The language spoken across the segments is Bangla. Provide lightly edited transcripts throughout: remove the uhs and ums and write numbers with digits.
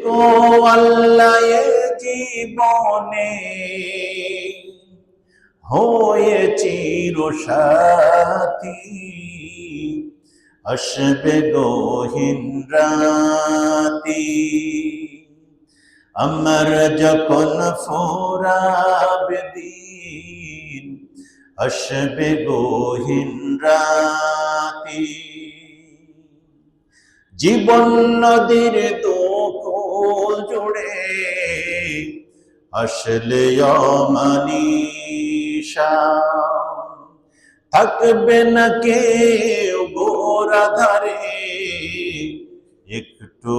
তো আল্লাহ এ জীবনে হয়ে চিরসাথী, আসবে গহীন রাতি, আমার যখন ফোরাবে দিন, আসবে গহীন রাতি। জীবন নদীর দুকুল জুড়ে আসলে অমানিশা, থাকবে না কেউ গোরাধারে, একটু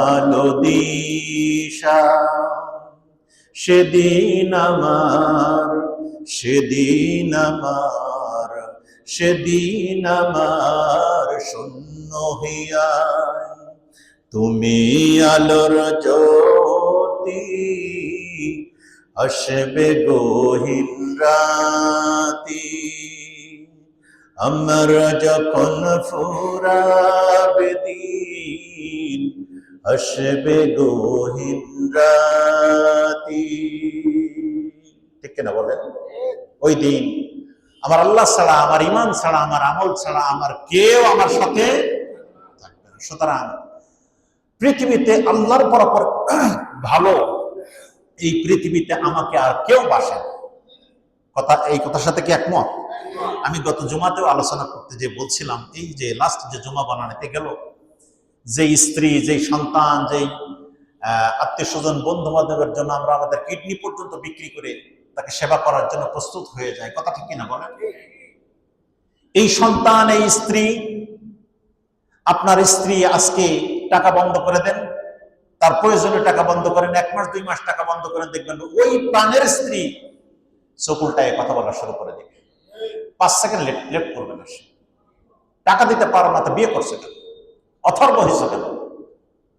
আলো দিশা। সেদিন আমার, সেদিন আমার, সেদিন আমার শূন্য হইয়া তুমি আলোর জ্যোতি, আসবে গহীন রাতি, আমরা যখন ফুরাবে দিন, আসবে গহীন রাতি। ঠিক কিনা বলেন? ওই দিন আমার আল্লাহ ছাড়া, আমার ইমান ছাড়া, আমার আমল ছাড়া আমার কেউ আমার সাথে থাকবে না। সুতরাং পৃথিবীতে আল্লাহর পরাপর ভালো এই পৃথিবীতে আমাকে আর কেউ বাসে না। কথা, এই কথার সাথে কি একমত? আমি গত জুমাতেও আলোচনা করতে যে বলছিলাম, এই যে লাস্ট যে জুমা বানাতে গেল, যে স্ত্রী, যে সন্তান, যেই আত্মীয় স্বজন, বন্ধু বান্ধবের জন্য আমরা আমাদের কিডনি পর্যন্ত বিক্রি করে তাকে সেবা করার জন্য প্রস্তুত হয়ে যায়। কথা ঠিক কিনা বলেন? এই সন্তান, এই স্ত্রী, আপনার স্ত্রী আজকে টাকা বন্ধ করে দেন, তার প্রয়োজনে টাকা বন্ধ করেন, 1 মাস 2 মাস টাকা বন্ধ করেন, দেখবেন ওই প্রাণের স্ত্রী চোখ উল্টায় কথা বলা শুরু করে দেবে। 5 সেকেন্ড লেট করবে না। সে টাকা দিতে পারো না তো বিয়ে করছে কেন? অথর্ব হয়েছে কেন?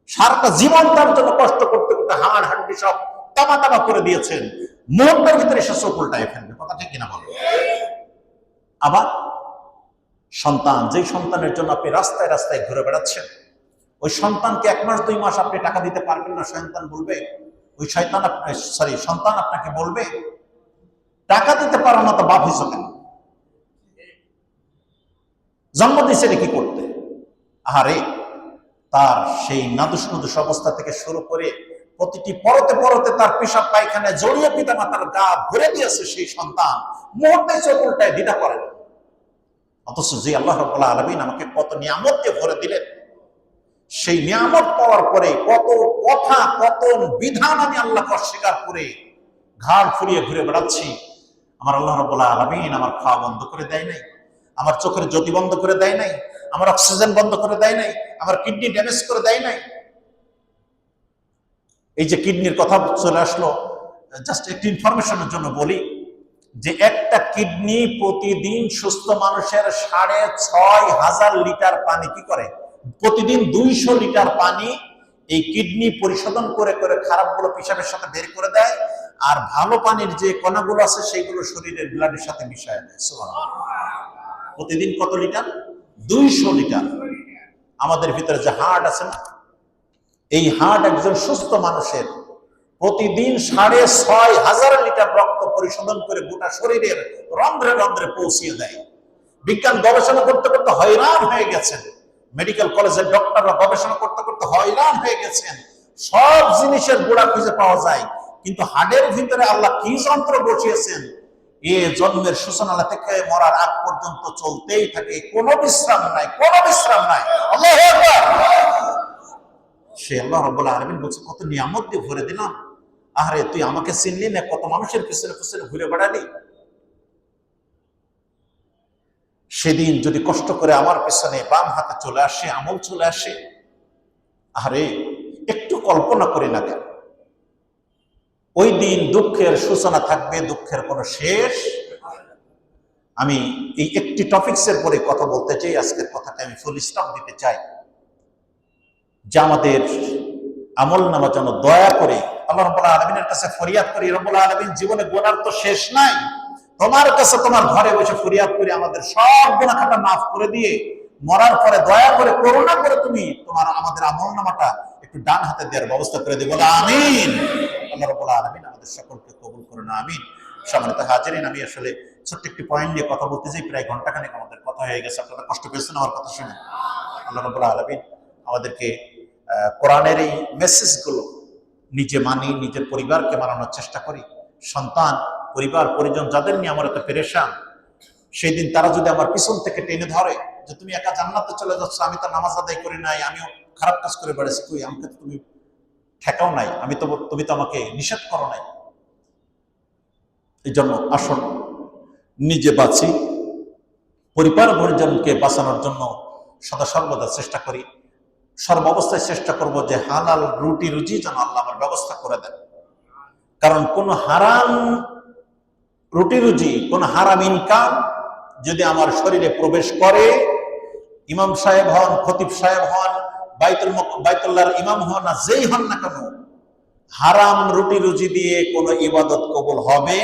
সারাটা জীবন তার জন্য কষ্ট করতে করতে হাড় হাড্ডি সব তামা তামা করে দিয়েছেন, মুহূর্তের ভিতরে সে চোখ উল্টায় ফেলবে। কথা ঠিক কিনা বলো? আবার সন্তান, যেই সন্তানের জন্য আপনি রাস্তায় রাস্তায় ঘুরে বেড়াচ্ছেন, ওই সন্তানকে 1 মাস 2 মাস আপনি টাকা দিতে পারবেন না। সন্তান বলবে, ওই শয়তান সন্তান আপনাকে বলবে, টাকা দিতে পারো না তো বাপ হইছো কেন? জন্ম দিয়েছে কি করতে? আহারে, তার সেই নাদুস নুদুস অবস্থা থেকে শুরু করে প্রতিটি পরতে পরতে তার পেশাব পায়খানায় জড়িয়ে পিতা মাতার গা ভরে দিয়েছে সেই সন্তান, মুহূর্তে চোখ উল্টায় দ্বিধা করে না। অথচ যে আল্লাহ রাব্বুল আলামিন আমাকে কত নিয়ামত দিয়ে ভরে দিলেন, সেই নিয়ামত পাওয়ার পরে কত কথা, কত বিধান আমি আল্লাহকে অস্বীকার করে ঘাড় ফুরিয়ে ঘুরে বেড়াচ্ছি। আমার আল্লাহ রাব্বুল আলামিন আমার খাওয়া বন্ধ করে দেয় নাই, আমার চোখের জ্যোতি বন্ধ করে দেয় নাই, আমার অক্সিজেন বন্ধ করে দেয় নাই, আমার কিডনি ড্যামেজ করে দেয় নাই। এই যে কিডনির কথা চলে আসলো, জাস্ট একটি ইনফরমেশনের জন্য বলি যে একটা কিডনি প্রতিদিন সুস্থ মানুষের 6,500 লিটার পানি কি করে? প্রতিদিন 200 লিটার পানি এই কিডনি পরিশোধন করে করে খারাপগুলো পেশাবের সাথে বের করে দেয়, আর ভালো পানির যে কণাগুলো আছে সেগুলো শরীরের ব্লাডের সাথে মিশায় দেয়। প্রতিদিন কত লিটার? 200 লিটার। আমাদের ভিতরে যে হার্ট আছে না, এই হার্ট একজন সুস্থ মানুষের প্রতিদিন 6,500 লিটার রক্ত পরিশোধন করে গোটা শরীরের রন্ধ্রে রন্ধ্রে পৌঁছিয়ে দেয়। বিজ্ঞান গবেষণা করতে করতে হয়রান হয়ে গেছেন, মেডিকেল কলেজের ডক্টররা গবেষণা করতে করতে হয়রান হয়ে গেছেন। সব জিনিসের গোড়া খুঁজে পাওয়া যায়, কিন্তু হাড়ের ভিতরে আল্লাহ কি যন্ত্র বসিয়েছেন, এ জন্মের সূচনা থেকে মরার আগ পর্যন্ত চলতেই থাকে, কোনো বিশ্রাম নাই, কোনো বিশ্রাম নাই। আল্লাহু আকবার। সে আল্লাহ রাব্বুল আলামিন বলছে, কত নিয়ামত দিয়ে ভরে দিলাম। আরে তুই আমাকে চিনলি না, কত মানুষের পিছনে পিছনে ঘুরে বেড়ালি। সেদিন যদি কষ্ট করে আমার পিছনে বাম হাতে চলে আসে, আমল চলে আসে, আরে একটু কল্পনা করি না কেন? ওই দিন দুঃখের সূচনা থাকবে, দুঃখের কোনো শেষ। আমি এই একটি টপিকসের পরে কথা বলতে চাই, আজকের কথাটা আমি ফুল স্টপ দিতে চাই, যে আমাদের আমল নামা যেন দয়া করে আল্লাহ রাব্বুল আলামিনের কাছে ফরিয়াদ করি। রব্বুল আলামিন, জীবনে গুনার তো শেষ নাই, তোমার কাছে তোমার ঘরে বসে ফরিয়াদ করি আমাদের সব গুনাহ খাতা মাফ করে দিয়ে মরার পরে দয়া করে করুণা করে তুমি তোমার আমাদের আমল নামাটা একটু একটু ডান হাতে দেওয়ার ব্যবস্থা করে দেব, আমিন। আল্লাহ রাব্বুল আলামিন আমাদের সকলকে কবুল করুন, আমিন। সম্মানিত হাজিরিন, আমি আসলে ছোট্ট একটি পয়েন্ট নিয়ে কথা বলতে চাই, প্রায় ঘন্টাখানেক আমাদের কথা হয়ে গেছে, আপনারা কষ্ট পেয়েছেন আমার কথা শুনে। আল্লাহ রাব্বুল আলামিন আমাদেরকে কোরআনের এই মেসেজগুলো নিজে মানি, নিজের পরিবারকে মানানোর চেষ্টা করি। সন্তান, পরিবার, পরিজন যাদের নিয়ে আমার এত পেরেশান, সেই দিন তারা যদি আমার পিছন থেকে টেনে ধরে যে তুমি একা জান্নাতে চলে যাচ্ছ, আমি তো নামাজ আদায় করি নাই, আমিও খারাপ কাজ করে বেড়েছি, কই আমাকে তো তুমি ঠেকাও নাই, তুমি তো আমাকে নিষেধ করো নাই। এই জন্য আসুন নিজে বাঁচি, পরিবার পরিজনকে বাঁচানোর জন্য সদা সর্বদা চেষ্টা করি। সর্বাবস্থায় চেষ্টা করব যে হালাল রুটি রুজি যেন আল্লাহ আমার ব্যবস্থা করে দেন। কারণ কোন হারাম রুটি রুজি, কোন হারাম ইনকাম যদি আমার শরীরে প্রবেশ করে, ইমাম সাহেব হন, খতিব সাহেব হন, বাইতুল্লাহর ইমাম হন, না যেই হন না কেন, হারাম রুটি রুজি দিয়ে কোনো ইবাদত কবুল হবে।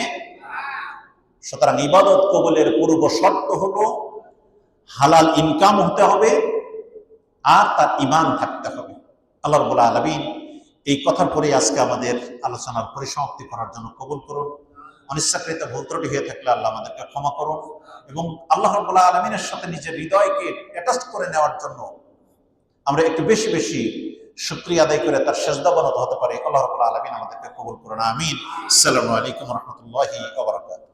সুতরাং ইবাদত কবুলের পূর্ব শর্ত হলো হালাল ইনকাম হতে হবে আর তার ঈমান থাকতে হবে। আল্লাহ রাব্বুল আলামিন এই কথার পরে আজকে আমাদের আলোচনার পরিসমাপ্তি করার জন্য কবুল করুন। অনিচ্ছাকৃত ভুল ত্রুটি হয়ে থাকলে আল্লাহ আমাদেরকে ক্ষমা করুন, এবং আল্লাহ রাব্বুল আলামিনের সাথে নিজের হৃদয়কে অ্যাটাচ করে নেওয়ার জন্য আমরা একটু বেশি বেশি শুকরিয়া আদায় করে তার সেজদাবনত হতে পারি। আল্লাহ রাব্বুল আলামিন আমাদেরকে কবুল করুন, আমিন। আসসালামু আলাইকুম ওয়া রাহমাতুল্লাহি ওয়া বারাকাতুহু।